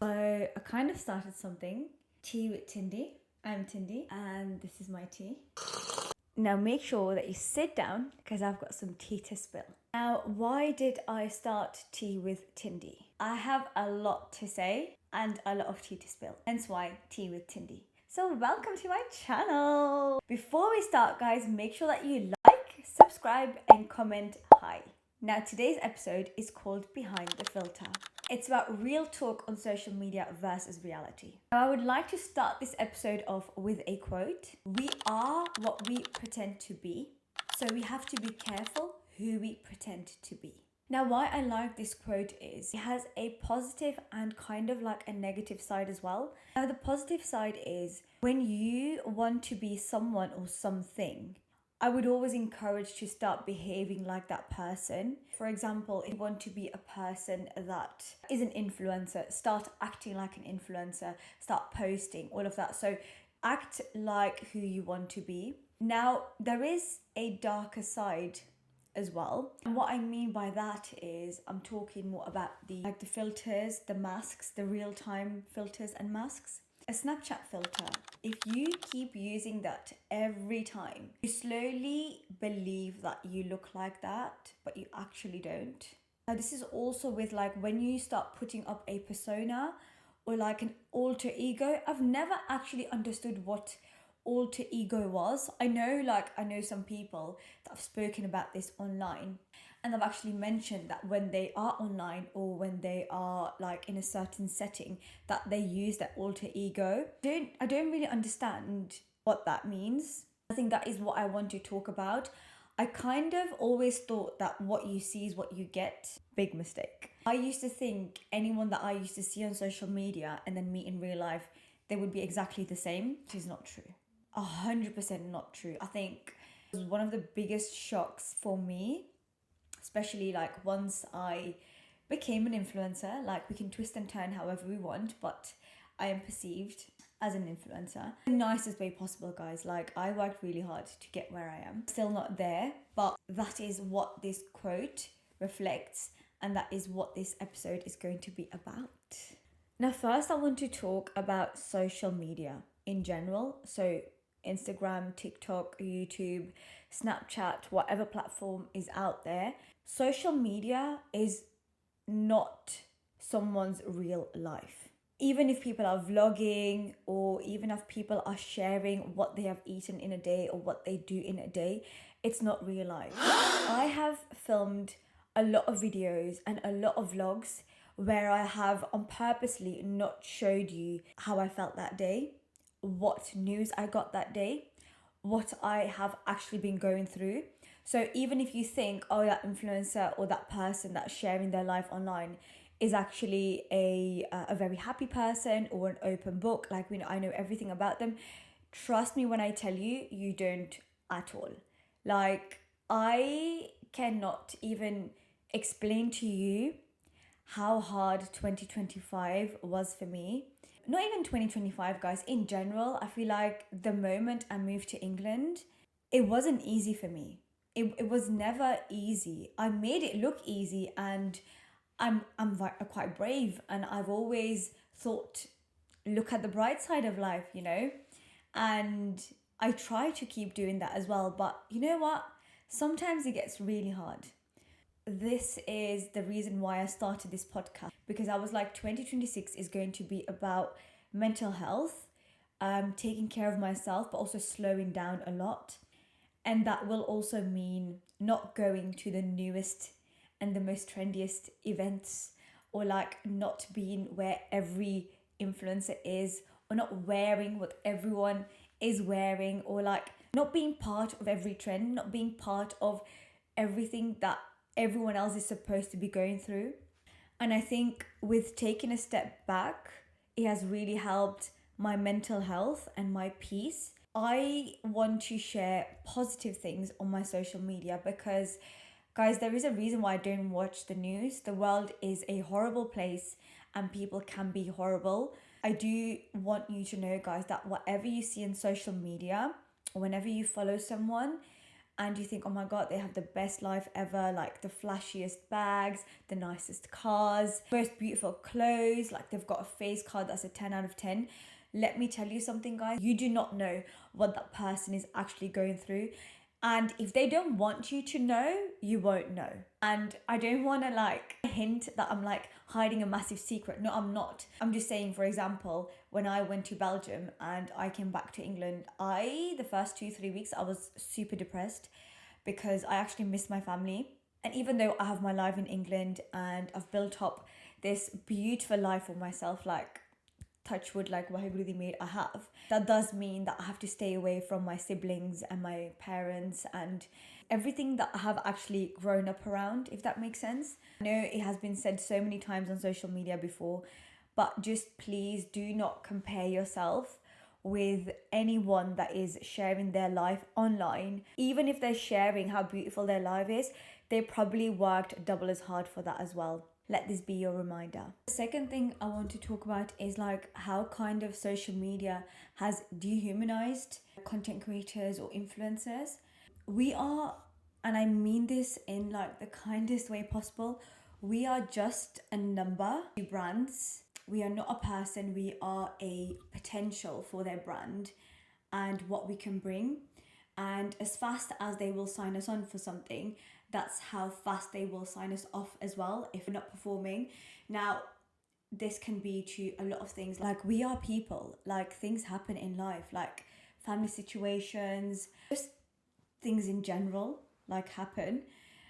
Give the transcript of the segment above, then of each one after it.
So I kind of started something. Tea with Tindy. I'm Tindy and this is my tea. Now make sure that you sit down because I've got some tea to spill. Now, why did I start tea with Tindy? I have a lot to say and a lot of tea to spill. Hence why tea with Tindy. So welcome to my channel. Before we start, guys, make sure that you like, subscribe and comment hi. Now today's episode is called Behind the Filter. It's about real talk on social media versus reality. Now, I would like to start this episode off with a quote. We are what we pretend to be, so we have to be careful who we pretend to be. Now, why I like this quote is it has a positive and kind of like a negative side as well. Now, the positive side is when you want to be someone or something, I would always encourage to start behaving like that person. For example, if you want to be a person that is an influencer, start acting like an influencer, start posting, all of that. So act like who you want to be. Now, there is a darker side as well. And what I mean by that is I'm talking more about the filters, the masks, the real-time filters and masks. A Snapchat filter, if you keep using that every time, you slowly believe that you look like that, but you actually don't. Now, this is also with like when you start putting up a persona or like an alter ego. I've never actually understood what alter ego was. I know some people that have spoken about this online and they've actually mentioned that when they are online or when they are like in a certain setting that they use that alter ego. I don't really understand what that means. I think that is what I want to talk about. I kind of always thought that what you see is what you get. Big mistake. I used to think anyone that I used to see on social media and then meet in real life, they would be exactly the same, which is not true. 100% not true. I think it was one of the biggest shocks for me, especially like once I became an influencer. Like, we can twist and turn however we want, but I am perceived as an influencer in the nicest way possible, guys. Like, I worked really hard to get where I am. Still not there, but that is what this quote reflects, and that is what this episode is going to be about. Now, first I want to talk about social media in general. So Instagram, TikTok, YouTube, Snapchat, whatever platform is out there. Social media is not someone's real life. Even if people are vlogging or even if people are sharing what they have eaten in a day or what they do in a day, it's not real life. I have filmed a lot of videos and a lot of vlogs where I have on purposely not showed you how I felt that day, what news I got that day, what I have actually been going through. So even if you think, oh, that influencer or that person that's sharing their life online is actually a very happy person or an open book, like I know everything about them, trust me when I tell you, you don't at all. Like, I cannot even explain to you how hard 2025 was for me. Not even 2025, guys. In general, I feel like the moment I moved to England, it wasn't easy for me. It was never easy. I made it look easy, and I'm quite brave, and I've always thought, look at the bright side of life, and I try to keep doing that as well. But you know what? Sometimes it gets really hard. This is the reason why I started this podcast, because I was like, 2026 is going to be about mental health, taking care of myself, but also slowing down a lot. And that will also mean not going to the newest and the most trendiest events, or like not being where every influencer is, or not wearing what everyone is wearing, or like not being part of every trend, not being part of everything that everyone else is supposed to be going through. And I think with taking a step back, it has really helped my mental health and my peace. I want to share positive things on my social media because, guys, there is a reason why I don't watch the news. The world is a horrible place and people can be horrible. I do want you to know, guys, that whatever you see in social media, whenever you follow someone, and you think, oh my god, they have the best life ever, like the flashiest bags, the nicest cars, most beautiful clothes, like they've got a face card that's a 10 out of 10. Let me tell you something, guys, you do not know what that person is actually going through. And if they don't want you to know, you won't know. And I don't want to like hint that I'm like hiding a massive secret. No, I'm not. I'm just saying, for example, when I went to Belgium and I came back to England, the first 2-3 weeks, I was super depressed because I actually missed my family. And even though I have my life in England and I've built up this beautiful life for myself, like touch wood, like waheguru di made I have, that does mean that I have to stay away from my siblings and my parents and everything that I have actually grown up around, if that makes sense. I know it has been said so many times on social media before, but just please do not compare yourself with anyone that is sharing their life online. Even if they're sharing how beautiful their life is, they probably worked double as hard for that as well. Let this be your reminder. The second thing I want to talk about is like how kind of social media has dehumanized content creators or influencers. We are, and I mean this in like the kindest way possible, we are just a number to brands. We are not a person, we are a potential for their brand and what we can bring. And as fast as they will sign us on for something, that's how fast they will sign us off as well if we're not performing. Now, this can be to a lot of things. Like, we are people, like things happen in life, like family situations, just things in general, like happen.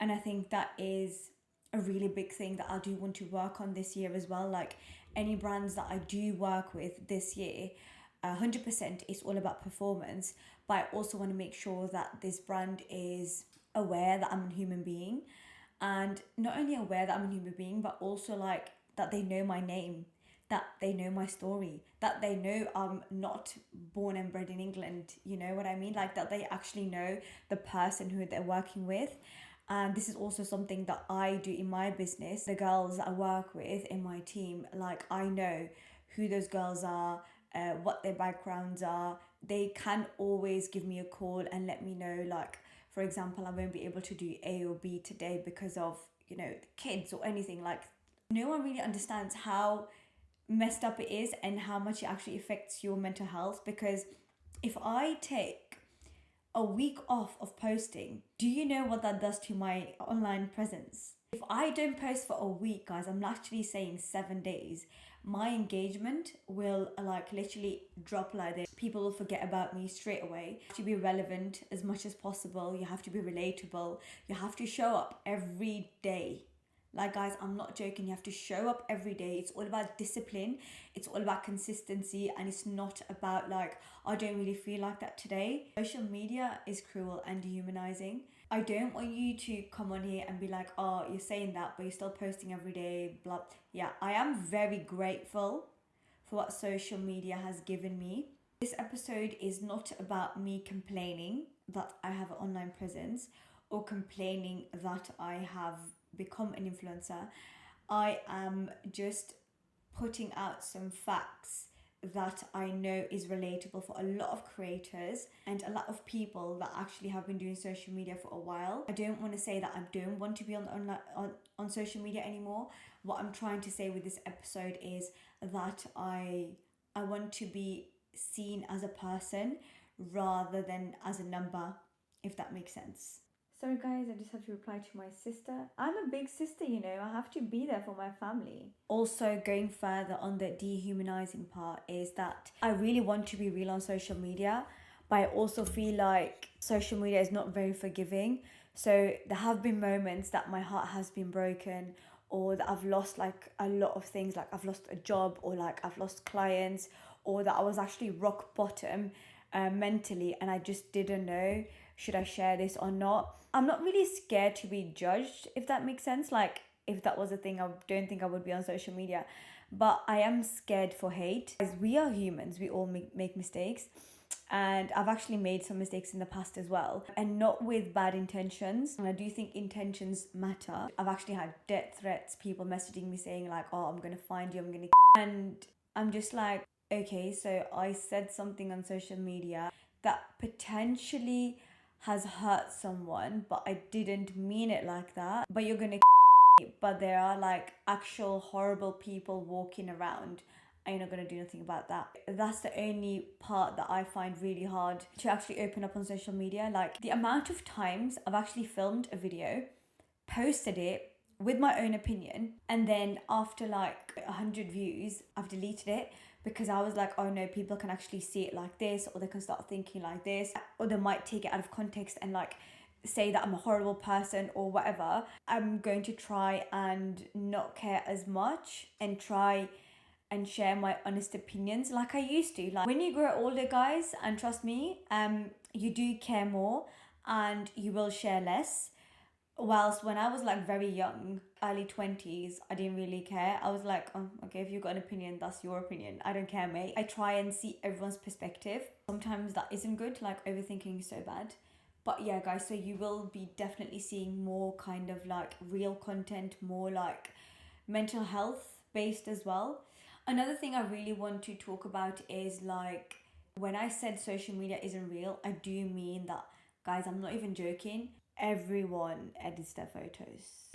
And I think that is a really big thing that I do want to work on this year as well. Like any brands that I do work with this year, 100% it's all about performance, but I also want to make sure that this brand is aware that I'm a human being, and not only aware that I'm a human being, but also like that they know my name, that they know my story, that they know I'm not born and bred in England, you know what I mean? Like that they actually know the person who they're working with. And this is also something that I do in my business. The girls that I work with in my team, like I know who those girls are, what their backgrounds are. They can always give me a call and let me know, like, for example, I won't be able to do A or B today because of, you know, the kids or anything. Like, no one really understands how messed up it is and how much it actually affects your mental health. Because if I take a week off of posting, do you know what that does to my online presence? If I don't post for a week, guys, I'm actually saying 7 days, my engagement will like literally drop like this. People will forget about me straight away. You have to be relevant as much as possible. You have to be relatable. You have to show up every day. Like, guys, I'm not joking. You have to show up every day. It's all about discipline. It's all about consistency. And it's not about like, I don't really feel like that today. Social media is cruel and dehumanizing. I don't want you to come on here and be like, oh, you're saying that, but you're still posting every day, blah. Yeah, I am very grateful for what social media has given me. This episode is not about me complaining that I have an online presence or complaining that I have become an influencer. I am just putting out some facts that I know is relatable for a lot of creators and a lot of people that actually have been doing social media for a while. I don't want to say that I don't want to be on social media anymore. What I'm trying to say with this episode is that I want to be seen as a person rather than as a number, if that makes sense. Sorry guys, I just have to reply to my sister. I'm a big sister, you know, I have to be there for my family. Also, going further on the dehumanizing part is that I really want to be real on social media, but I also feel like social media is not very forgiving. So there have been moments that my heart has been broken, or that I've lost like a lot of things, like I've lost a job, or like I've lost clients, or that I was actually rock bottom mentally and I just didn't know, should I share this or not? I'm not really scared to be judged, if that makes sense. Like, if that was a thing, I don't think I would be on social media. But I am scared for hate. Because we are humans, we all make mistakes. And I've actually made some mistakes in the past as well. And not with bad intentions. And I do think intentions matter. I've actually had death threats, people messaging me saying like, oh, I'm going to find you, I'm going to... And I'm just like, okay, so I said something on social media that potentially has hurt someone, but I didn't mean it like that, but you're gonna but there are like actual horrible people walking around and you're not gonna do nothing about that. That's the only part that I find really hard to actually open up on social media. Like the amount of times I've actually filmed a video, posted it with my own opinion, and then after like 100 views I've deleted it because I was like, oh no, people can actually see it like this, or they can start thinking like this, or they might take it out of context and like say that I'm a horrible person or whatever. I'm going to try and not care as much and try and share my honest opinions like I used to. Like when you grow older, guys, and trust me, you do care more and you will share less. Whilst when I was like very young, early 20s, I didn't really care. I was like, oh, okay, if you've got an opinion, that's your opinion. I don't care, mate. I try and see everyone's perspective. Sometimes that isn't good, like overthinking is so bad. But yeah, guys, so you will be definitely seeing more kind of like real content, more like mental health based as well. Another thing I really want to talk about is like when I said social media isn't real, I do mean that, guys. I'm not even joking. Everyone edits their photos.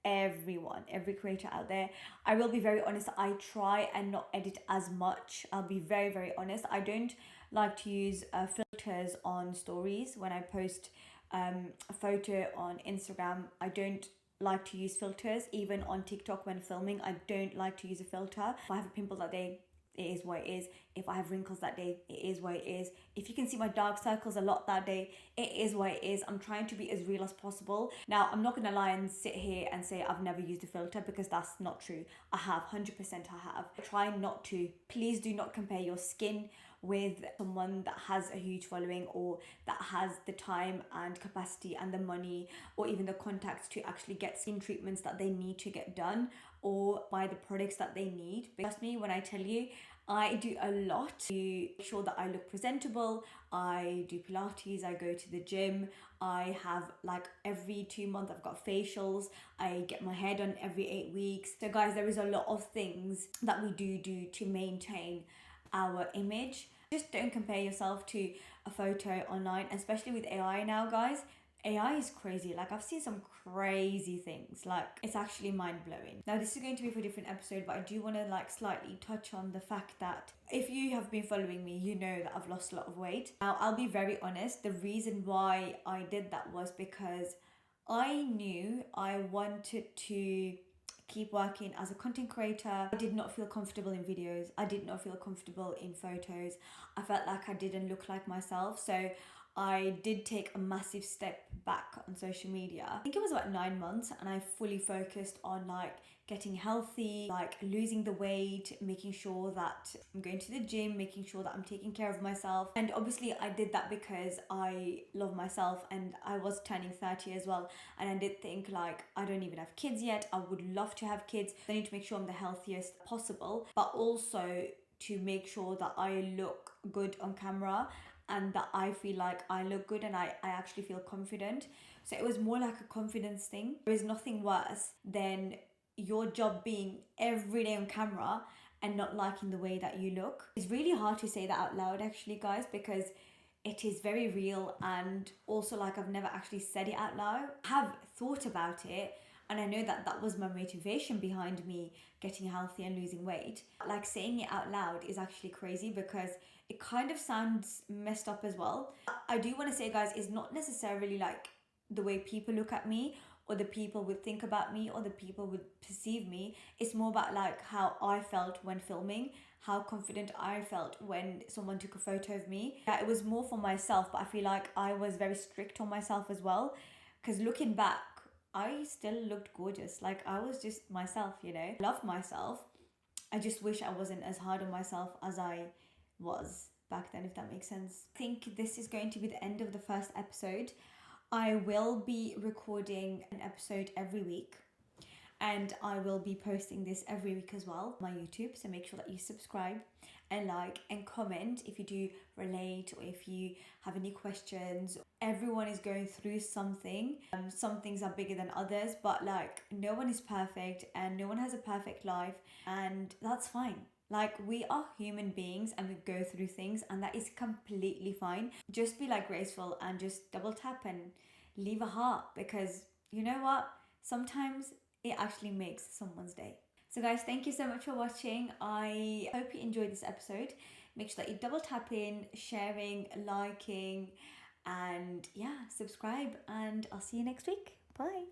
Everyone, every creator out there. I will be very honest, I try and not edit as much. I'll be very, very honest. I don't like to use filters on stories when I post a photo on Instagram. I don't like to use filters. Even on TikTok when filming, I don't like to use a filter. If I have a pimple that day, it is what it is. If I have wrinkles that day, it is what it is. If you can see my dark circles a lot that day, it is what it is. I'm trying to be as real as possible. Now, I'm not gonna lie and sit here and say I've never used a filter, because that's not true. I have, 100% I have. Try not to. Please do not compare your skin with someone that has a huge following or that has the time and capacity and the money or even the contacts to actually get skin treatments that they need to get done or buy the products that they need. Trust me when I tell you, I do a lot to make sure that I look presentable. I do Pilates, I go to the gym, I have like every 2 months I've got facials, I get my hair done every 8 weeks. So guys, there is a lot of things that we do to maintain our image. Just don't compare yourself to a photo online, especially with AI now, guys. AI is crazy. Like I've seen some crazy things. Like it's actually mind-blowing. Now this is going to be for a different episode, but I do want to like slightly touch on the fact that if you have been following me, you know that I've lost a lot of weight. Now I'll be very honest, the reason why I did that was because I knew I wanted to keep working as a content creator. I did not feel comfortable in videos. I did not feel comfortable in photos. I felt like I didn't look like myself. So I did take a massive step back on social media. I think it was about 9 months, and I fully focused on like getting healthy, like losing the weight, making sure that I'm going to the gym, making sure that I'm taking care of myself. And obviously I did that because I love myself and I was turning 30 as well. And I did think like, I don't even have kids yet. I would love to have kids. I need to make sure I'm the healthiest possible, but also to make sure that I look good on camera and that I feel like I look good and I actually feel confident. So it was more like a confidence thing. There is nothing worse than your job being every day on camera and not liking the way that you look. It's really hard to say that out loud actually, guys, because it is very real, and also like I've never actually said it out loud. I have thought about it, and I know that that was my motivation behind me getting healthy and losing weight. Like saying it out loud is actually crazy because it kind of sounds messed up as well. I do want to say, guys, it's not necessarily like the way people look at me or the people would think about me or the people would perceive me. It's more about like how I felt when filming, how confident I felt when someone took a photo of me. Yeah, it was more for myself, but I feel like I was very strict on myself as well, because looking back, I still looked gorgeous. Like I was just myself, you know. Loved myself. I just wish I wasn't as hard on myself as I was back then, if that makes sense. I think this is going to be the end of the first episode. I will be recording an episode every week, and I will be posting this every week as well on my YouTube. So make sure that you subscribe and like and comment if you do relate or if you have any questions. Everyone is going through something. Some things are bigger than others, but like no one is perfect and no one has a perfect life, and that's fine. Like, we are human beings and we go through things, and that is completely fine. Just be like graceful and just double tap and leave a heart, because you know what? Sometimes it actually makes someone's day. So, guys, thank you so much for watching. I hope you enjoyed this episode. Make sure that you double tap in, sharing, liking, and yeah, subscribe. And I'll see you next week. Bye.